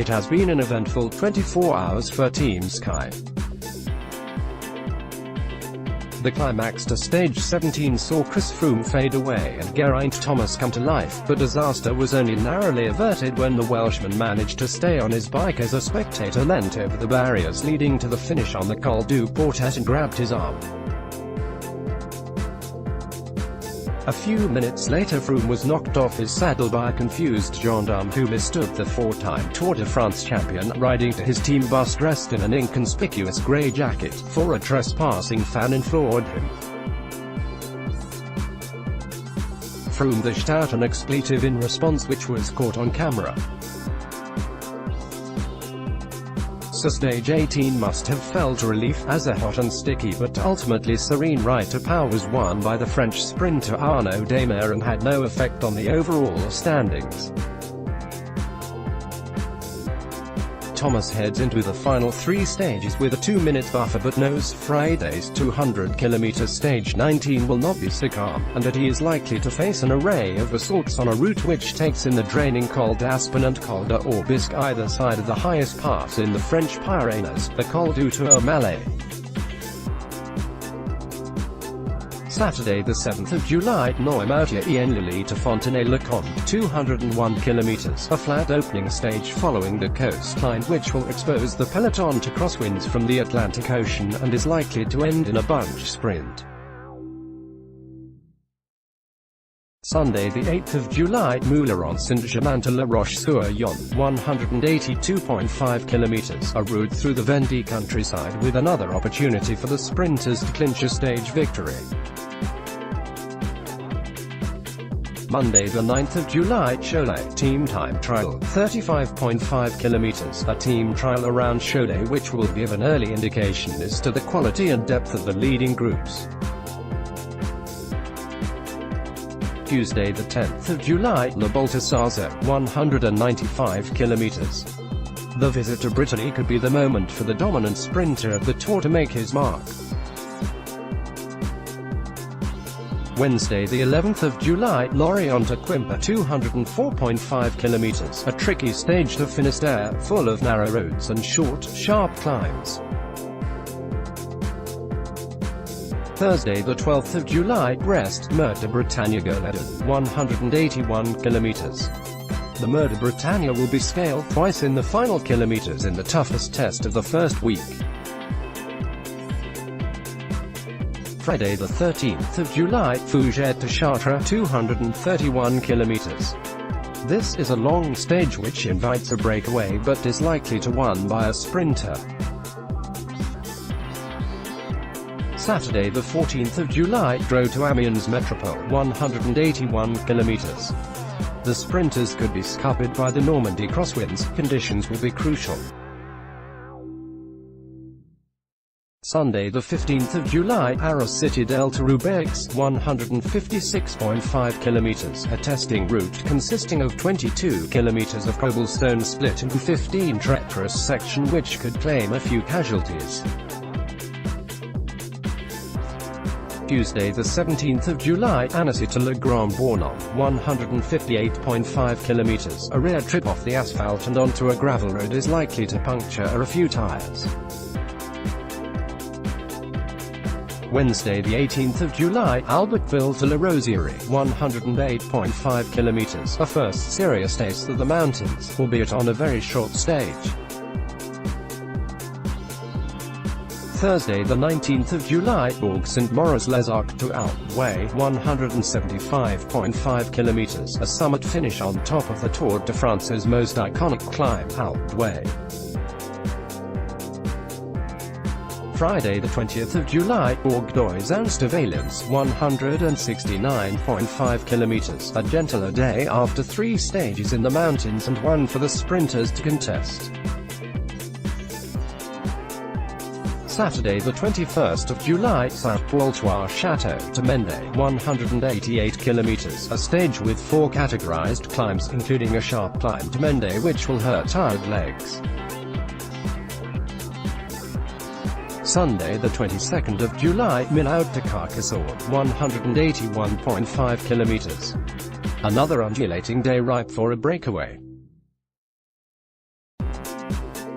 It has been an eventful 24 hours for Team Sky. The climax to stage 17 saw Chris Froome fade away and Geraint Thomas come to life, but disaster was only narrowly averted when the Welshman managed to stay on his bike as a spectator leant over the barriers leading to the finish on the Col du Portet and grabbed his arm. A few minutes later Froome was knocked off his saddle by a confused gendarme who mistook the four-time Tour de France champion, riding to his team bus dressed in an inconspicuous grey jacket, for a trespassing fan and floored him. Froome dished out an expletive in response which was caught on camera. So stage 18 must have felt relief, as a hot and sticky but ultimately serene ride to power was won by the French sprinter Arnaud Démare and had no effect on the overall standings. Thomas heads into the final three stages with a 2-minute buffer but knows Friday's 200km stage 19 will not be so calm, and that he is likely to face an array of assaults on a route which takes in the draining Col d'Aspin and Col d'Orbisque either side of the highest pass in the French Pyrenees, the Col du Tourmalet. Saturday the 7th of July, Noirmoutier-en-Lily to Fontenay-le-Comte, 201km, a flat opening stage following the coastline which will expose the peloton to crosswinds from the Atlantic Ocean and is likely to end in a bunch sprint. Sunday the 8th of July, Moulins-Saint-Germain to La Roche-sur-Yon, 182.5km, a route through the Vendée countryside with another opportunity for the sprinters to clinch a stage victory. Monday the 9th of July, Cholet, team time trial, 35.5km, a team trial around Cholet which will give an early indication as to the quality and depth of the leading groups. Tuesday the 10th of July, La Balthasar, 195km. The visit to Brittany could be the moment for the dominant sprinter of the Tour to make his mark. Wednesday the 11th of July, Lorient to Quimper, 204.5km, a tricky stage to Finistère, full of narrow roads and short, sharp climbs. Thursday the 12th of July, Brest, Mer de Bretagne Goleden, 181km. The Mer de Bretagne will be scaled twice in the final kilometers in the toughest test of the first week. Friday the 13th of July, Fougères to Chartres, 231km. This is a long stage which invites a breakaway but is likely to won by a sprinter. Saturday the 14th of July, Dreux to Amiens Metropole, 181km. The sprinters could be scuppered by the Normandy crosswinds. Conditions will be crucial. Sunday the 15th of July, Arras Citadel to Roubaix, 156.5km, a testing route consisting of 22km of cobblestone split into 15 treacherous section which could claim a few casualties. Tuesday the 17th of July, Annecy to Le Grand Bornand, 158.5km, a rear trip off the asphalt and onto a gravel road is likely to puncture a few tires. Wednesday the 18th of July, Albertville to La Rosière, 108.5km, a first serious taste of the mountains, albeit on a very short stage. Thursday the 19th of July, Bourg-Saint-Maurice-les-Arcs to Alpes, 175.5km, a summit finish on top of the Tour de France's most iconic climb, Alpes. Friday the 20th of July, Bourg-d'Oisans to Valence, 169.5km, a gentler day after 3 stages in the mountains and one for the sprinters to contest. Saturday the 21st of July, Saint-Paul-Château to Mende, 188km, a stage with 4 categorized climbs including a sharp climb to Mende which will hurt tired legs. Sunday the 22nd of July, Millau to Carcassonne, 181.5km. Another undulating day ripe for a breakaway.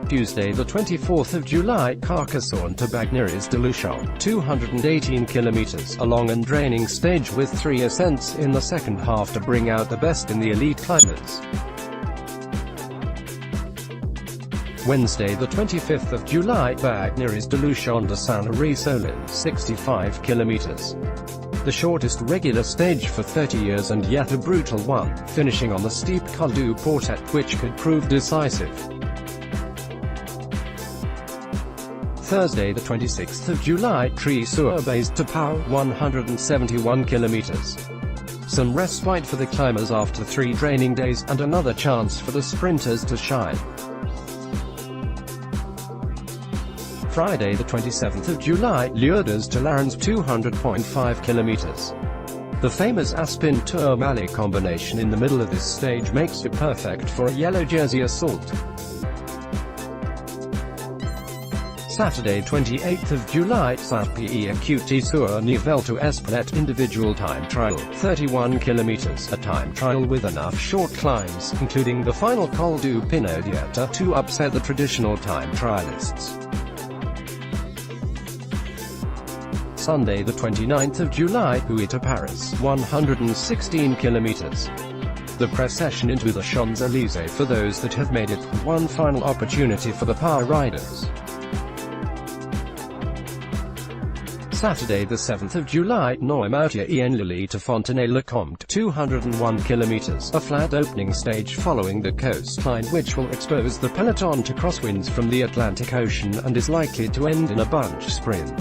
Tuesday the 24th of July, Carcassonne to Bagneres-de-Luchon, 218 kilometers, a long and draining stage with 3 ascents in the second half to bring out the best in the elite climbers. Wednesday the 25th of July, Bagneres-de-Luchon to Saint-Henri-Solin, 65 kilometers. The shortest regular stage for 30 years and yet a brutal one, finishing on the steep Col du Portet, which could prove decisive. Thursday the 26th of July, Tri-sur-Base to Pau, 171 kilometers. Some respite for the climbers after 3 draining days, and another chance for the sprinters to shine. Friday the 27th of July, Lourdes to Larens, 200.5 kilometers. The famous Aspin Tourmalet combination in the middle of this stage makes it perfect for a yellow jersey assault. Saturday 28th of July, Saint-Pierre-Couty-sur-Nivelle to Espelette individual time trial, 31 kilometers, a time trial with enough short climbs, including the final Col du Pinaudière, to upset the traditional time trialists. Sunday the 29th of July, Huy to Paris, 116 kilometers. The procession into the Champs-Élysées for those that have made it, one final opportunity for the power riders. Saturday the 7th of July, Noirmoutier-en-Lily to Fontenay-le-Comte, 201 kilometers, a flat opening stage following the coastline which will expose the peloton to crosswinds from the Atlantic Ocean and is likely to end in a bunch sprint.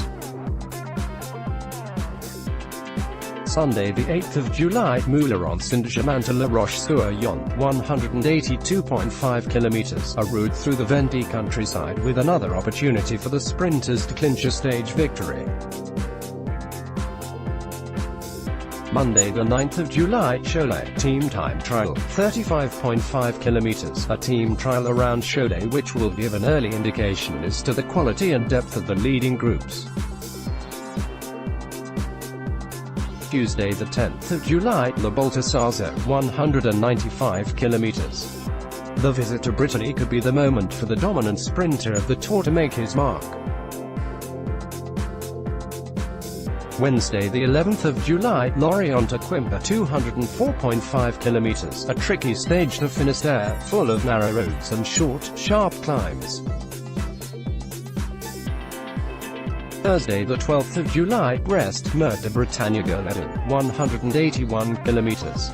Sunday the 8th of July, Moulins-Saint-Germain to La Roche-sur-Yon, 182.5 kilometers, a route through the Vendée countryside with another opportunity for the sprinters to clinch a stage victory. Monday the 9th of July, Cholet, team time trial, 35.5 kilometers, a team trial around Cholet which will give an early indication as to the quality and depth of the leading groups. Tuesday the 10th of July, La Balthasar, 195 kilometers. The visit to Brittany could be the moment for the dominant sprinter of the Tour to make his mark. Wednesday the 11th of July, Lorient to Quimper, 204.5 kilometers, a tricky stage to Finistère, full of narrow roads and short, sharp climbs. Thursday the 12th of July, Brest, Mer de Bretagne Golden, 181 kilometers.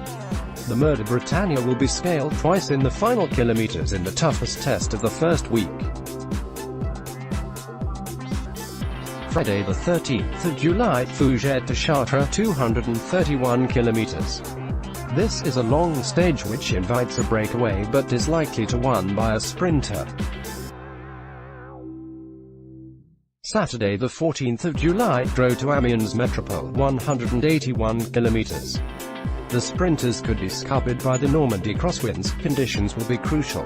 The Mer de Bretagne will be scaled twice in the final kilometers in the toughest test of the first week. Friday the 13th of July, Fougères to Chartres, 231 kilometers. This is a long stage which invites a breakaway but is likely to won by a sprinter. Saturday the 14th of July, Dreux to Amiens Metropole, 181 kilometers. The sprinters could be scuppered by the Normandy crosswinds, conditions will be crucial.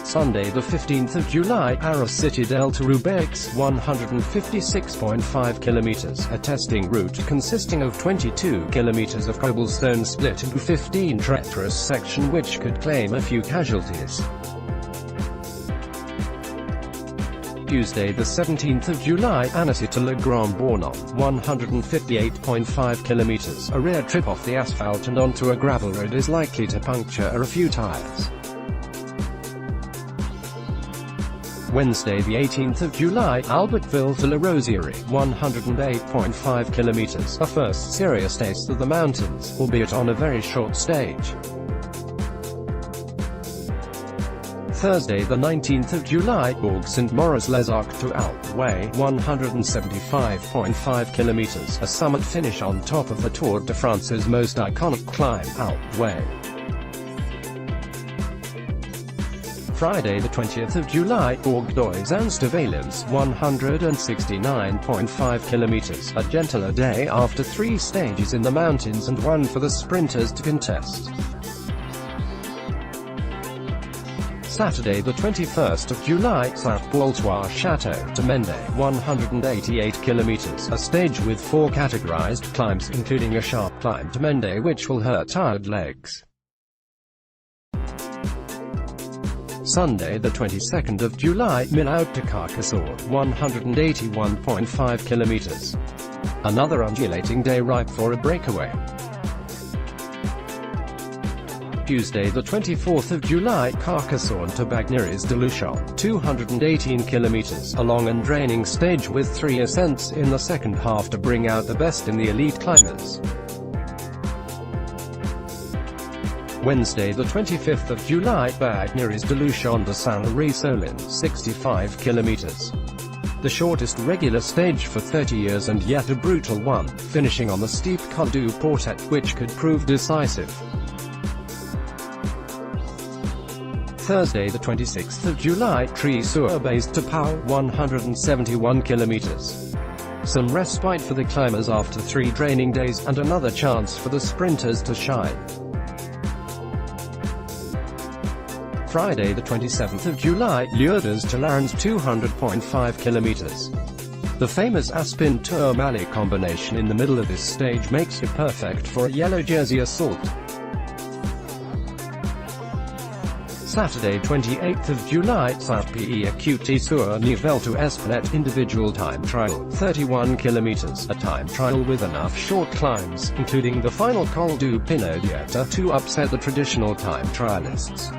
Sunday the 15th of July, Arras Citadel to Roubaix, 156.5 kilometers, a testing route consisting of 22 kilometers of cobblestone split into 15 treacherous section which could claim a few casualties. Tuesday the 17th of July, Annecy to Le Grand Bornand, 158.5 kilometers, a rare trip off the asphalt and onto a gravel road is likely to puncture a few tires. Wednesday the 18th of July, Albertville to La Rosière, 108.5 kilometers, a first serious taste of the mountains, albeit on a very short stage. Thursday the 19th of July, Bourg-Saint-Maurice-les-Arcs to Alpes, 175.5 kilometers, a summit finish on top of the Tour de France's most iconic climb, Alpes. Friday the 20th of July, Bourg-d'Oisans to Valence, 169.5 kilometers, a gentler day after 3 stages in the mountains and one for the sprinters to contest. Saturday the 21st of July, Saint-Paul-Trois-Châteaux to Mende, 188 kilometers, a stage with 4 categorized climbs, including a sharp climb to Mende which will hurt tired legs. Sunday the 22nd of July, Mill out to Carcassonne, 181.5 kilometers. Another undulating day ripe for a breakaway. Tuesday the 24th of July, Carcassonne to Bagneres-de-Luchon, 218 kilometers, a long and draining stage with 3 ascents in the second half to bring out the best in the elite climbers. Wednesday the 25th of July, Bagneres-de-Luchon to Saint-Laurent-Solin, 65 kilometers. The shortest regular stage for 30 years and yet a brutal one, finishing on the steep Col du Portet, which could prove decisive. Thursday the 26th of July, Tri-sur-Base to Pau, 171 kilometers. Some respite for the climbers after 3 draining days, and another chance for the sprinters to shine. Friday the 27th of July, Lourdes to Larens, 200.5 kilometers. The famous Aspin Tourmalet combination in the middle of this stage makes it perfect for a yellow jersey assault. Saturday 28th of July, Saint-Pierre-Couty-sur-Nivelle to Espelette individual time trial, 31 kilometers, a time trial with enough short climbs, including the final Col du Pinaudieta, to upset the traditional time trialists.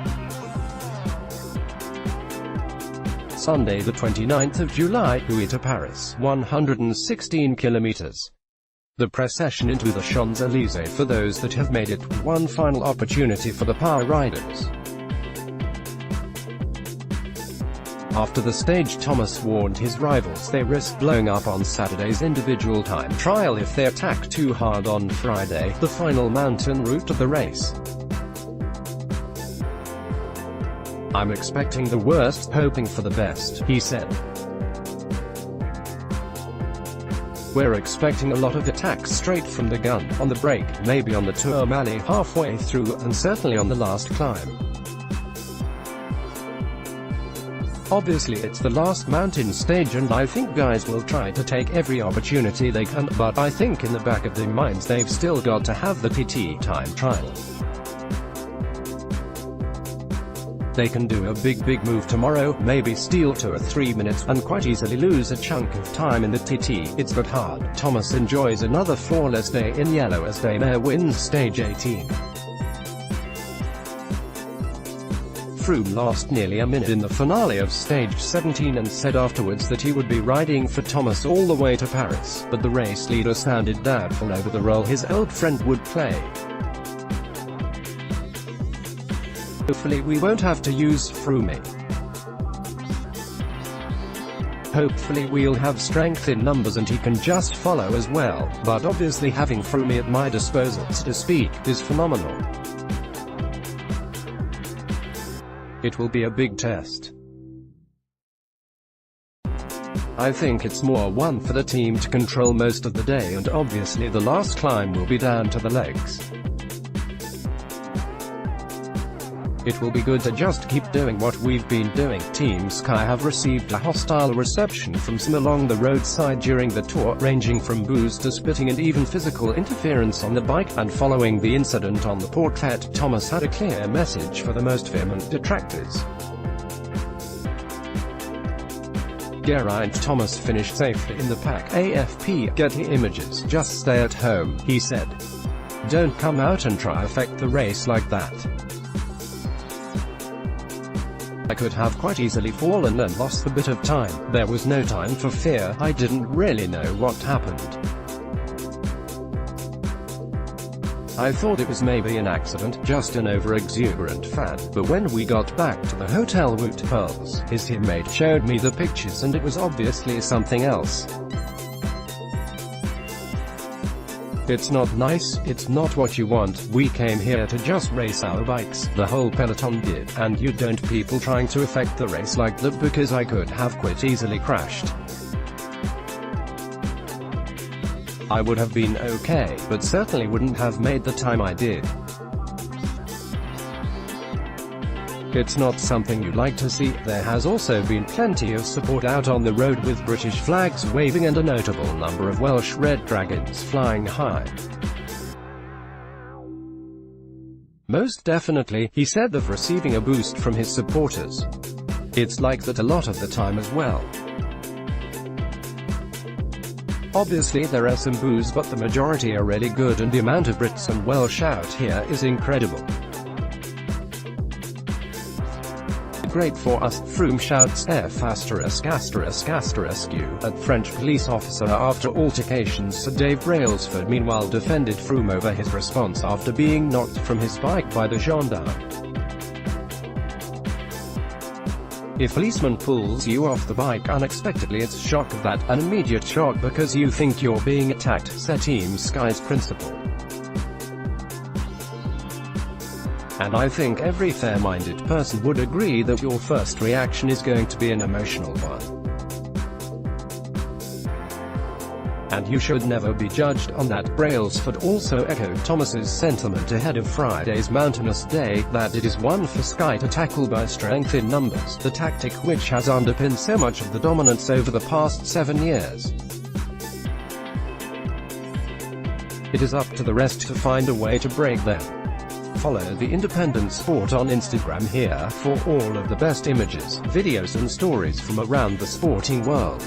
Sunday the 29th of July, Huy to Paris, 116 kilometers. The procession into the Champs-Élysées for those that have made it, one final opportunity for the power riders. After the stage, Thomas warned his rivals they risk blowing up on Saturday's individual time trial if they attack too hard on Friday, the final mountain route of the race. "I'm expecting the worst, hoping for the best," he said. "We're expecting a lot of attacks straight from the gun, on the break, maybe on the Tourmalet halfway through, and certainly on the last climb. Obviously it's the last mountain stage and I think guys will try to take every opportunity they can, but I think in the back of their minds they've still got to have the TT time trial. They can do a big move tomorrow, maybe steal 2 or 3 minutes, and quite easily lose a chunk of time in the TT. It's that hard." Thomas enjoys another flawless day in yellow as Daymare wins stage 18. Froome lost nearly a minute in the finale of stage 17 and said afterwards that he would be riding for Thomas all the way to Paris, but the race leader sounded doubtful over the role his old friend would play. "Hopefully we won't have to use Froome. Hopefully we'll have strength in numbers and he can just follow as well, but obviously having Froome at my disposal, so to speak, is phenomenal. It will be a big test. I think it's more one for the team to control most of the day, and obviously the last climb will be down to the legs. It will be good to just keep doing what we've been doing." Team Sky have received a hostile reception from some along the roadside during the tour, ranging from boos to spitting and even physical interference on the bike, and following the incident on the Portet, Thomas had a clear message for the most vehement detractors. Geraint Thomas finished safely in the pack. AFP, Getty Images, "Just stay at home," he said. "Don't come out and try affect the race like that. I could have quite easily fallen and lost a bit of time. There was no time for fear. I didn't really know what happened. I thought it was maybe an accident, just an over-exuberant fan, but when we got back to the hotel route Pearls, his teammate showed me the pictures and it was obviously something else. It's not nice, it's not what you want. We came here to just race our bikes, the whole peloton did, and you don't people trying to affect the race like that, because I could have quite easily crashed. I would have been okay, but certainly wouldn't have made the time I did. It's not something you'd like to see." There has also been plenty of support out on the road, with British flags waving and a notable number of Welsh red dragons flying high. Most definitely, he said, of receiving a boost from his supporters. It's like that a lot of the time as well. Obviously there are some boos, but the majority are really good, and the amount of Brits and Welsh shout here is incredible. Great for us, Froome shouts F*** you at French police officer after altercations. Sir Dave Brailsford meanwhile defended Froome over his response after being knocked from his bike by the gendarme. If a policeman pulls you off the bike unexpectedly, it's shock of that, an immediate shock because you think you're being attacked, said Team Sky's principal. And I think every fair-minded person would agree that your first reaction is going to be an emotional one. And you should never be judged on that. Brailsford also echoed Thomas's sentiment ahead of Friday's mountainous day, that it is one for Sky to tackle by strength in numbers, the tactic which has underpinned so much of the dominance over the past 7 years. It is up to the rest to find a way to break them. Follow The Independent Sport on Instagram here for all of the best images, videos and stories from around the sporting world.